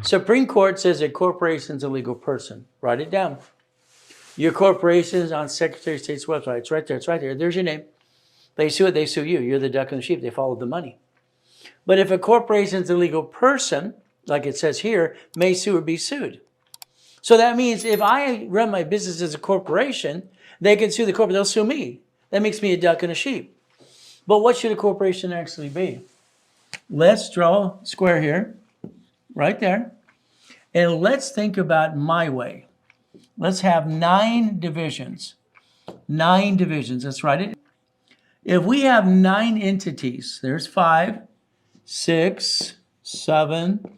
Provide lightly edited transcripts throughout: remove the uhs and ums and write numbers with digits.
Supreme Court says a corporation is a legal person. Write it down. Your corporation is on Secretary of State's website. It's right there. It's right there. There's your name. They sue it. They sue you. You're the duck and the sheep. They follow the money. But if a corporation is a legal person, like it says here, may sue or be sued. So that means if I run my business as a corporation, they can sue the corporate. They'll sue me. That makes me a duck and a sheep. But what should a corporation actually be? Let's draw a square here, right there. And let's think about my way. Let's have 9 divisions. 9 divisions. Let's write it. If we have 9 entities, there's 5, 6, 7,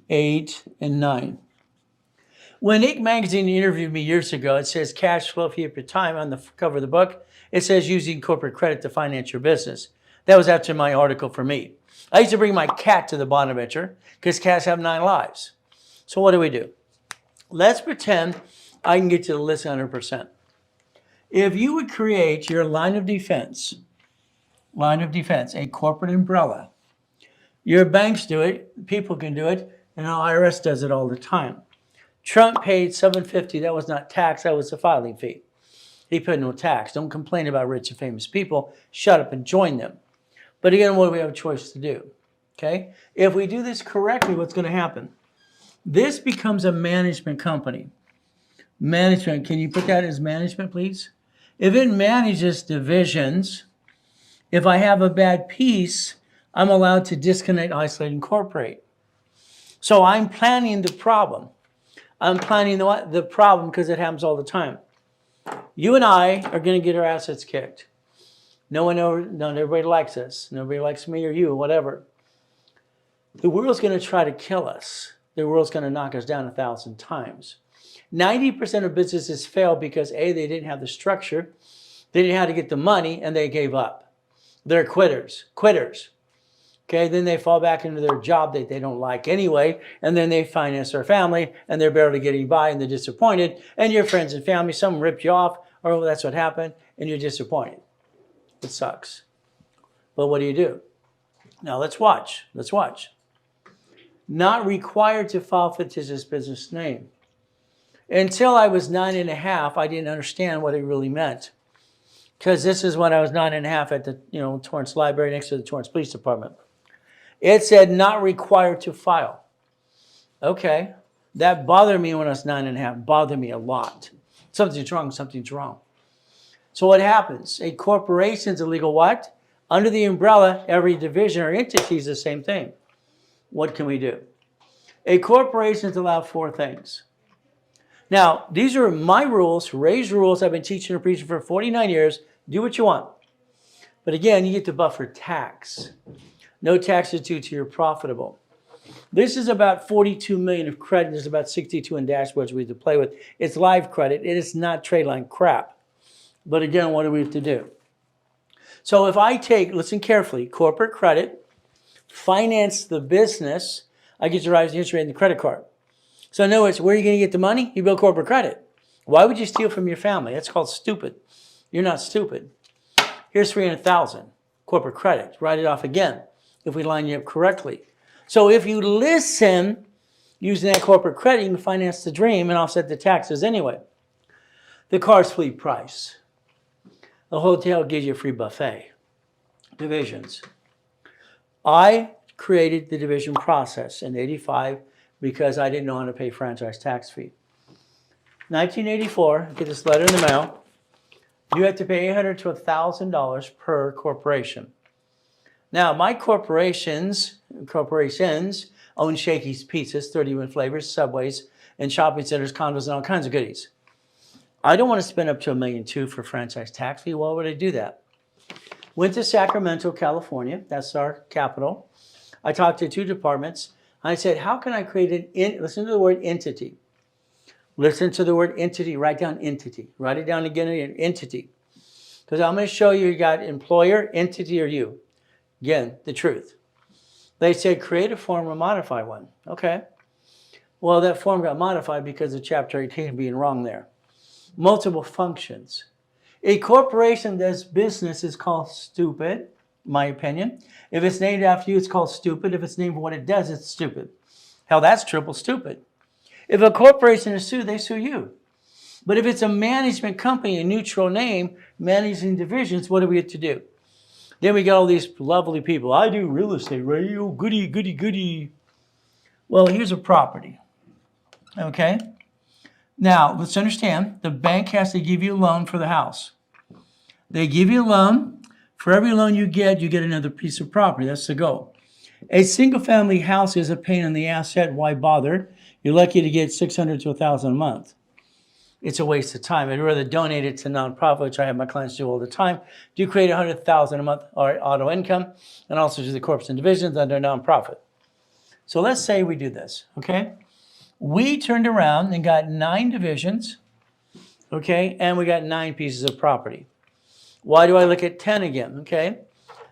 8, and 9. When Inc. Magazine interviewed me years ago, it says cash flow fee per time on the cover of the book. It says using corporate credit to finance your business. That was after my article for me. I used to bring my cat to the Bonaventure because cats have 9 lives. So what do? Let's pretend I can get to the list 100%. If you would create your line of defense, a corporate umbrella, your banks do it, people can do it, and the IRS does it all the time. Trump paid $750. That was not tax, that was a filing fee. He paid no tax. Don't complain about rich and famous people. Shut up and join them. But again, what do we have a choice to do? Okay? If we do this correctly, what's going to happen? This becomes a management company. Management, can you put that as management, please? If it manages divisions, if I have a bad piece, I'm allowed to disconnect, isolate, incorporate. So I'm planning the problem. I'm planning the problem because it happens all the time. You and I are going to get our assets kicked. Not everybody likes us. Nobody likes me or you, whatever. The world's going to try to kill us. The world's going to knock us down 1,000 times. 90% of businesses fail because A, they didn't have the structure, they didn't know how to get the money, and they gave up. They're quitters. Okay, then they fall back into their job that they don't like anyway, and then they finance their family, and they're barely getting by, and they're disappointed, and your friends and family, some ripped you off, or that's what happened, and you're disappointed. It sucks. But what do? Now let's watch. Not required to file fictitious business name. Until I was 9.5, I didn't understand what it really meant. Because this is when I was 9.5 at the Torrance Library next to the Torrance Police Department. It said not required to file. Okay, that bothered me when I was 9.5. Bothered me a lot. Something's wrong. So what happens? A corporation's a legal what? Under the umbrella, every division or entity is the same thing. What can we do? A corporation is allowed 4 things. Now, these are my rules, Ray's rules. I've been teaching and preaching for 49 years. Do what you want. But again, you get to buffer tax. No taxes due till you're profitable. This is about 42 million of credit. There's about 62 in dashboards we have to play with. It's live credit. It is not trade line crap. But again, what do we have to do? So if I take, listen carefully, corporate credit, finance the business, I get to rise the interest rate in the credit card. So in other words, where are you going to get the money? You build corporate credit. Why would you steal from your family? That's called stupid. You're not stupid. Here's 300,000 corporate credit. Write it off again if we line you up correctly. So if you listen, using that corporate credit, you can finance the dream and offset the taxes anyway. The car's fleet price. The hotel gives you a free buffet. Divisions. I created the division process in '85 because I didn't know how to pay franchise tax fee. 1984, I get this letter in the mail. You have to pay $800 to $1,000 per corporation. Now, my corporations own Shakey's Pizzas, 31 flavors, Subways, and shopping centers, condos, and all kinds of goodies. I don't want to spend up to $1.2 million for franchise tax fee. Why would I do that? Went to Sacramento, California. That's our capital. I talked to 2 departments. I said, how can I create listen to the word entity. Listen to the word entity. Write down entity. Write it down again, entity. Because I'm going to show you got employer, entity, or you. Again, the truth. They said, create a form or modify one. Okay. Well, that form got modified because of Chapter 18 being wrong there. Multiple functions. A corporation does business is called stupid, my opinion. If it's named after you, it's called stupid. If it's named for what it does, it's stupid. Hell, that's triple stupid. If a corporation is sued, they sue you. But if it's a management company, a neutral name, managing divisions, what do we have to do? Then we got all these lovely people. I do real estate, right? Oh, goody, goody, goody. Well, here's a property. Okay? Now, let's understand, the bank has to give you a loan for the house. They give you a loan. For every loan you get another piece of property. That's the goal. A single-family house is a pain in the ass. Why bother? You're lucky to get $600 to $1,000 a month. It's a waste of time. I'd rather donate it to nonprofit, which I have my clients do all the time. Do create $100,000 a month or auto income, and also to the corps and divisions under nonprofit. So let's say we do this, okay? We turned around and got 9 divisions, okay, and we got 9 pieces of property. Why do I look at 10 again, okay?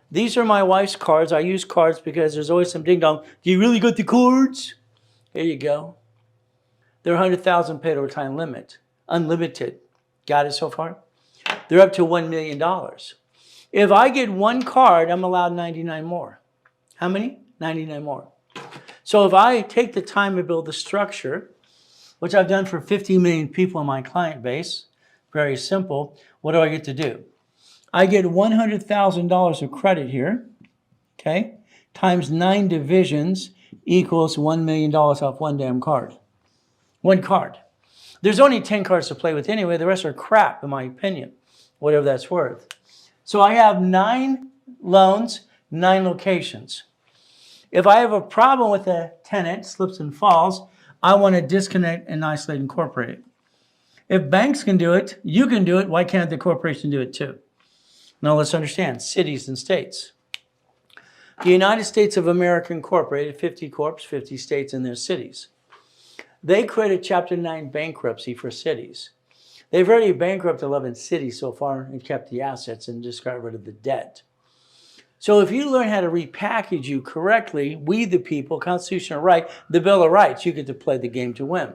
These are my wife's cards. I use cards because there's always some ding-dong. Do you really got the cards? Here you go. They're 100,000 paid over time limit. Unlimited. Got it so far? They're up to $1 million. If I get 1 card, I'm allowed 99 more. How many? 99 more. So if I take the time to build the structure, which I've done for 50 million people in my client base, very simple, what do I get to do? I get $100,000 of credit here, okay, times 9 divisions equals $1 million off 1 damn card. 1 card. There's only 10 cards to play with anyway. The rest are crap, in my opinion, whatever that's worth. So I have 9 loans, 9 locations. If I have a problem with a tenant, slips and falls, I want to disconnect and isolate and incorporate it. If banks can do it, you can do it. Why can't the corporation do it too? Now let's understand cities and states. The United States of America Incorporated, 50 corps, 50 states and their cities. They created Chapter 9 bankruptcy for cities. They've already bankrupted 11 cities so far and kept the assets and just got rid of the debt. So if you learn how to repackage you correctly, we the people, constitutional right, the Bill of Rights, you get to play the game to win.